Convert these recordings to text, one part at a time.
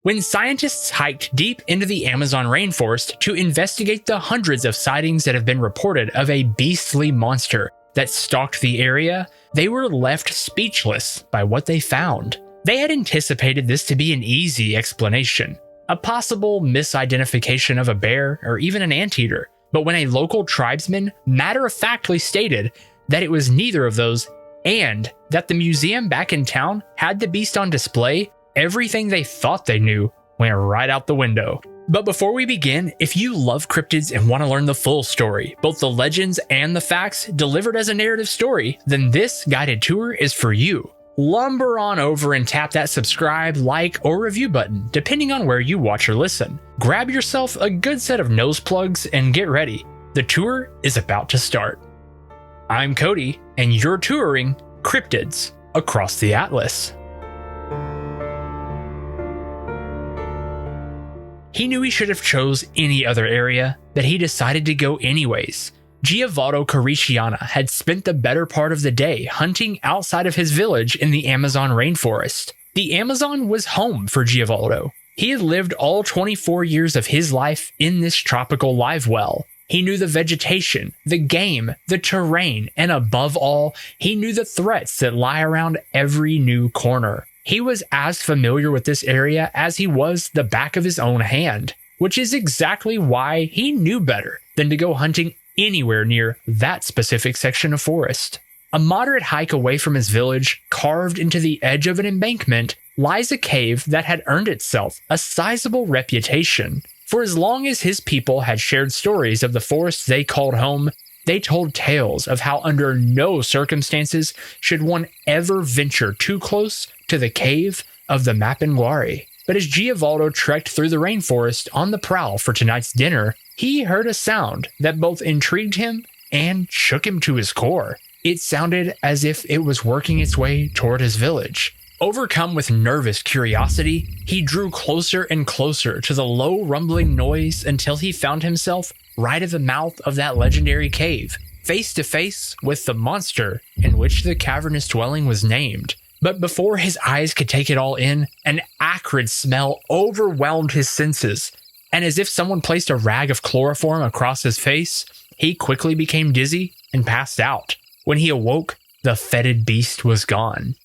When scientists hiked deep into the Amazon rainforest to investigate the hundreds of sightings that have been reported of a beastly monster that stalked the area, they were left speechless by what they found. They had anticipated this to be an easy explanation, a possible misidentification of a bear or even an anteater, but when a local tribesman matter-of-factly stated that it was neither of those and that the museum back in town had the beast on display, everything they thought they knew went right out the window. But before we begin, if you love cryptids and want to learn the full story, both the legends and the facts delivered as a narrative story, then this guided tour is for you. Lumber on over and tap that subscribe, like, or review button, depending on where you watch or listen. Grab yourself a good set of nose plugs and get ready. The tour is about to start. I'm Cody, and you're touring Cryptids across the Atlas. He knew he should have chose any other area, but he decided to go anyways. Giovanni Cariciana had spent the better part of the day hunting outside of his village in the Amazon rainforest. The Amazon was home for Giovanni. He had lived all 24 years of his life in this tropical live well. He knew the vegetation, the game, the terrain, and above all, he knew the threats that lie around every new corner. He was as familiar with this area as he was the back of his own hand, which is exactly why he knew better than to go hunting anywhere near that specific section of forest. A moderate hike away from his village, carved into the edge of an embankment, lies a cave that had earned itself a sizable reputation. For as long as his people had shared stories of the forest they called home, they told tales of how under no circumstances should one ever venture too close to the cave of the Mapinguari. But as Giovanni trekked through the rainforest on the prowl for tonight's dinner, he heard a sound that both intrigued him and shook him to his core. It sounded as if it was working its way toward his village. Overcome with nervous curiosity, he drew closer and closer to the low rumbling noise until he found himself right at the mouth of that legendary cave, face to face with the monster in which the cavernous dwelling was named. But before his eyes could take it all in, an acrid smell overwhelmed his senses, and as if someone placed a rag of chloroform across his face, he quickly became dizzy and passed out. When he awoke, the fetid beast was gone.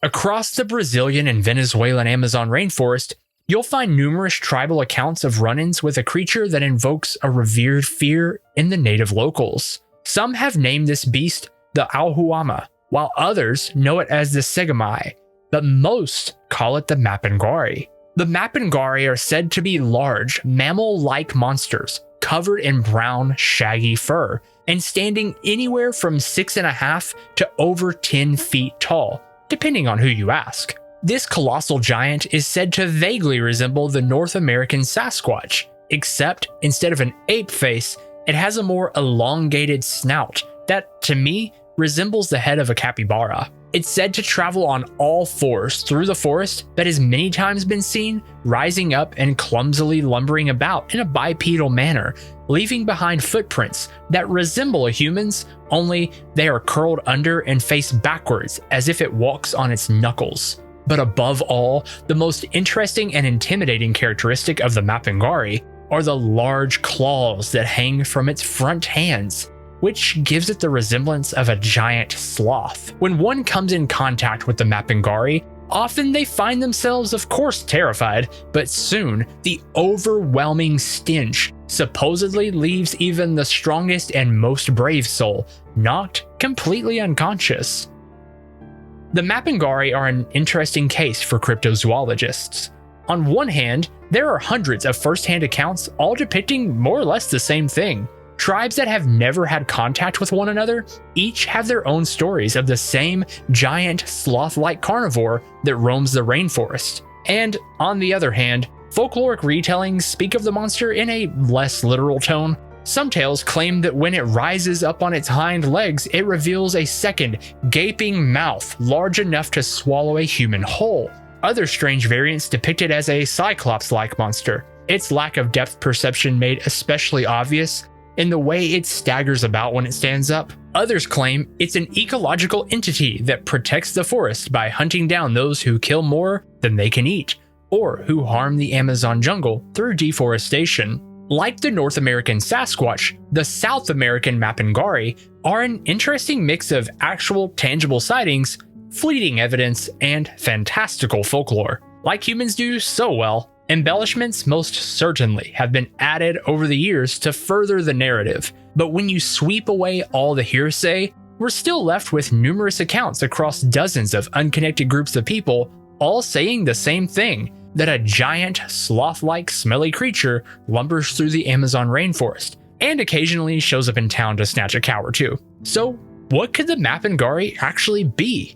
Across the Brazilian and Venezuelan Amazon rainforest, you'll find numerous tribal accounts of run-ins with a creature that invokes a revered fear in the native locals. Some have named this beast the Auhuama, while others know it as the Segamai, but most call it the Mapinguari. The Mapinguari are said to be large, mammal-like monsters covered in brown, shaggy fur and standing anywhere from 6.5 to over 10 feet tall, depending on who you ask. This colossal giant is said to vaguely resemble the North American Sasquatch, except instead of an ape face, it has a more elongated snout that, to me, resembles the head of a capybara. It's said to travel on all fours through the forest, but has many times been seen rising up and clumsily lumbering about in a bipedal manner, leaving behind footprints that resemble a human's, only they are curled under and face backwards as if it walks on its knuckles. But above all, the most interesting and intimidating characteristic of the Mapinguari are the large claws that hang from its front hands, which gives it the resemblance of a giant sloth. When one comes in contact with the Mapinguari, often they find themselves, of course, terrified, but soon the overwhelming stench supposedly leaves even the strongest and most brave soul knocked completely unconscious. The Mapinguari are an interesting case for cryptozoologists. On one hand, there are hundreds of first-hand accounts all depicting more or less the same thing. Tribes that have never had contact with one another each have their own stories of the same giant sloth-like carnivore that roams the rainforest. And on the other hand, folkloric retellings speak of the monster in a less literal tone. Some tales claim that when it rises up on its hind legs, it reveals a second, gaping mouth large enough to swallow a human whole. Other strange variants depict it as a cyclops-like monster, its lack of depth perception made especially obvious in the way it staggers about when it stands up. Others claim it's an ecological entity that protects the forest by hunting down those who kill more than they can eat. or who harm the Amazon jungle through deforestation. Like the North American Sasquatch, the South American Mapinguari are an interesting mix of actual tangible sightings, fleeting evidence, and fantastical folklore. Like humans do so well, embellishments most certainly have been added over the years to further the narrative, but when you sweep away all the hearsay, we're still left with numerous accounts across dozens of unconnected groups of people, all saying the same thing, that a giant, sloth-like smelly creature lumbers through the Amazon rainforest, and occasionally shows up in town to snatch a cow or two. So, what could the Mapinguari actually be?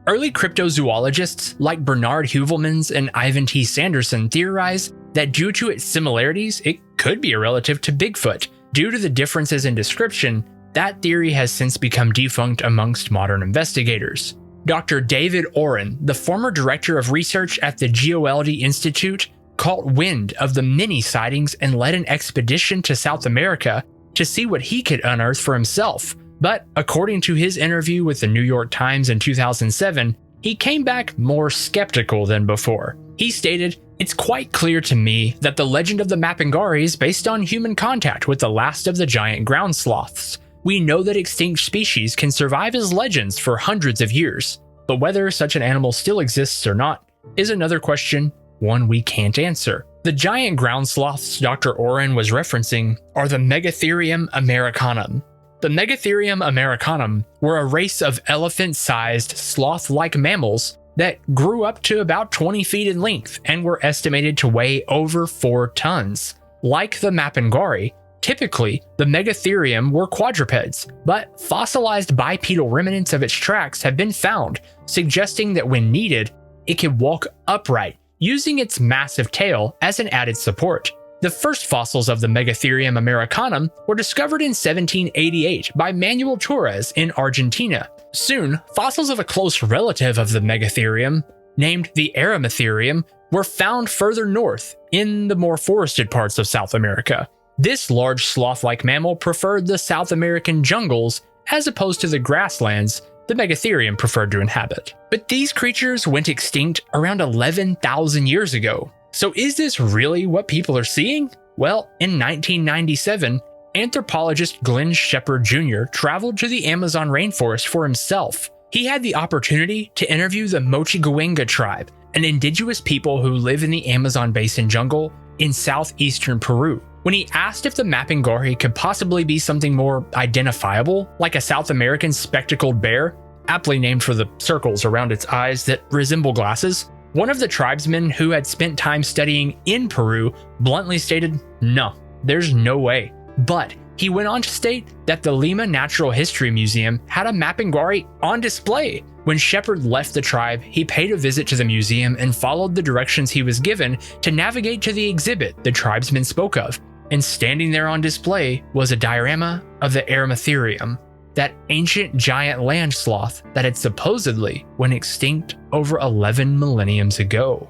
Early cryptozoologists like Bernard Heuvelmans and Ivan T. Sanderson theorize that due to its similarities, it could be a relative to Bigfoot. Due to the differences in description, that theory has since become defunct amongst modern investigators. Dr. David Oren, the former director of research at the Geoeldy Institute, caught wind of the many sightings and led an expedition to South America to see what he could unearth for himself. But according to his interview with the New York Times in 2007, he came back more skeptical than before. He stated, "It's quite clear to me that the legend of the Mapinguari is based on human contact with the last of the giant ground sloths. We know that extinct species can survive as legends for hundreds of years, but whether such an animal still exists or not is another question, one we can't answer." The giant ground sloths Dr. Oren was referencing are the Megatherium americanum. The Megatherium americanum were a race of elephant-sized sloth-like mammals that grew up to about 20 feet in length and were estimated to weigh over 4 tons. Like the Mapinguari, typically the Megatherium were quadrupeds, but fossilized bipedal remnants of its tracks have been found, suggesting that when needed, it could walk upright, using its massive tail as an added support. The first fossils of the Megatherium americanum were discovered in 1788 by Manuel Torres in Argentina. Soon, fossils of a close relative of the Megatherium, named the Erematherium, were found further north in the more forested parts of South America. This large sloth-like mammal preferred the South American jungles as opposed to the grasslands the Megatherium preferred to inhabit. But these creatures went extinct around 11,000 years ago. So is this really what people are seeing? Well, in 1997, anthropologist Glenn Shepard Jr. traveled to the Amazon rainforest for himself. He had the opportunity to interview the Mochigawenga tribe, an indigenous people who live in the Amazon basin jungle in southeastern Peru. When he asked if the Mapinguari could possibly be something more identifiable, like a South American spectacled bear, aptly named for the circles around its eyes that resemble glasses, one of the tribesmen who had spent time studying in Peru bluntly stated, "No, there's no way." But he went on to state that the Lima Natural History Museum had a Mapinguari on display. When Shepard left the tribe, he paid a visit to the museum and followed the directions he was given to navigate to the exhibit the tribesmen spoke of. And standing there on display was a diorama of the Erematherium, that ancient giant land sloth that had supposedly went extinct over 11 millenniums ago.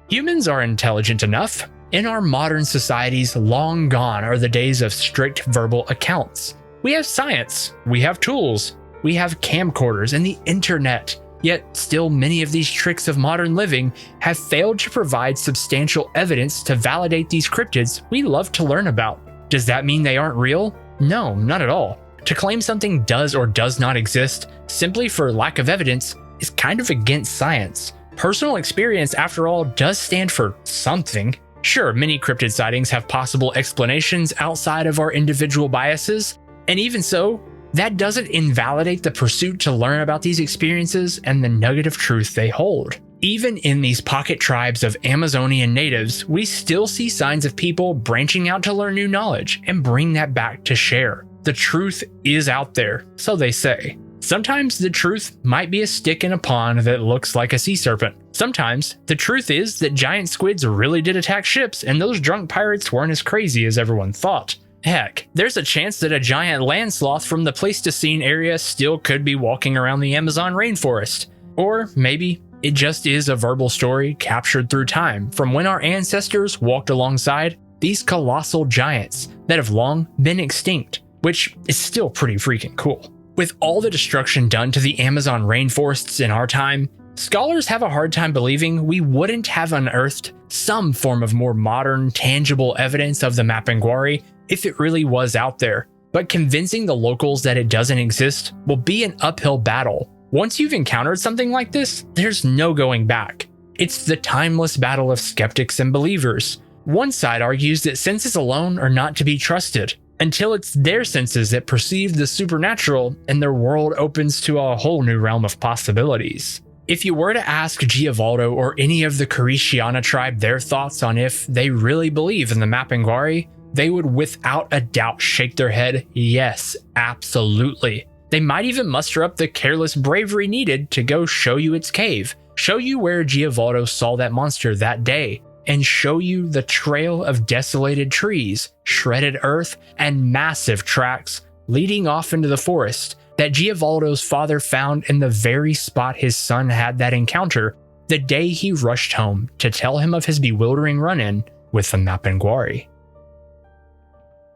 Humans are intelligent enough. In our modern societies, long gone are the days of strict verbal accounts. We have science, we have tools, we have camcorders and the internet. Yet still many of these tricks of modern living have failed to provide substantial evidence to validate these cryptids we love to learn about. Does that mean they aren't real? No, not at all. To claim something does or does not exist simply for lack of evidence is kind of against science. Personal experience, after all, does stand for something. Sure, many cryptid sightings have possible explanations outside of our individual biases, and even so, that doesn't invalidate the pursuit to learn about these experiences and the nugget of truth they hold. Even in these pocket tribes of Amazonian natives, we still see signs of people branching out to learn new knowledge and bring that back to share. The truth is out there, so they say. Sometimes the truth might be a stick in a pond that looks like a sea serpent. Sometimes the truth is that giant squids really did attack ships and those drunk pirates weren't as crazy as everyone thought. Heck, there's a chance that a giant land sloth from the Pleistocene area still could be walking around the Amazon rainforest. Or maybe it just is a verbal story captured through time from when our ancestors walked alongside these colossal giants that have long been extinct, which is still pretty freaking cool. With all the destruction done to the Amazon rainforests in our time, Scholars have a hard time believing we wouldn't have unearthed some form of more modern, tangible evidence of the Mapinguari if it really was out there, but convincing the locals that it doesn't exist will be an uphill battle. Once you've encountered something like this, there's no going back. It's the timeless battle of skeptics and believers. One side argues that senses alone are not to be trusted, until it's their senses that perceive the supernatural and their world opens to a whole new realm of possibilities. If you were to ask Giavaldo or any of the Cariciana tribe their thoughts on if they really believe in the Mapinguari, they would without a doubt shake their head, yes, absolutely. They might even muster up the careless bravery needed to go show you its cave, show you where Giavaldo saw that monster that day, and show you the trail of desolated trees, shredded earth, and massive tracks leading off into the forest that Giavaldo's father found in the very spot his son had that encounter the day he rushed home to tell him of his bewildering run-in with the Mapinguari.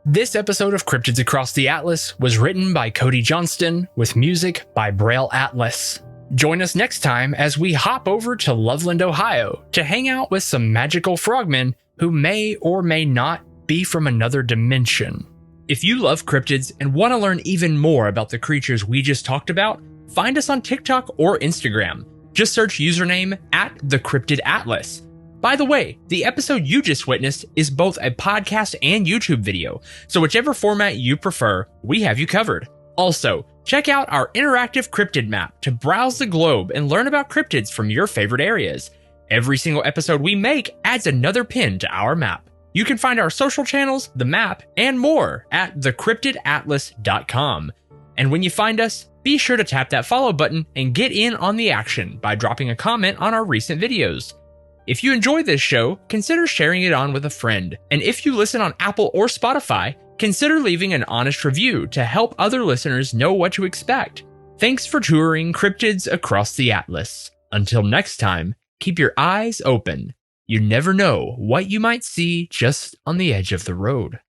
This episode of Cryptids Across the Atlas was written by Cody Johnston with music by Braille Atlas. Join us next time as we hop over to Loveland, Ohio to hang out with some magical frogmen who may or may not be from another dimension. If you love cryptids and want to learn even more about the creatures we just talked about, find us on TikTok or Instagram. Just search username @TheCryptidAtlas. By the way, the episode you just witnessed is both a podcast and YouTube video, so whichever format you prefer, we have you covered. Also, check out our interactive cryptid map to browse the globe and learn about cryptids from your favorite areas. Every single episode we make adds another pin to our map. You can find our social channels, the map, and more at thecryptidatlas.com. And when you find us, be sure to tap that follow button and get in on the action by dropping a comment on our recent videos. If you enjoy this show, consider sharing it on with a friend. And if you listen on Apple or Spotify, consider leaving an honest review to help other listeners know what to expect. Thanks for touring Cryptids Across the Atlas. Until next time, keep your eyes open. You never know what you might see just on the edge of the road.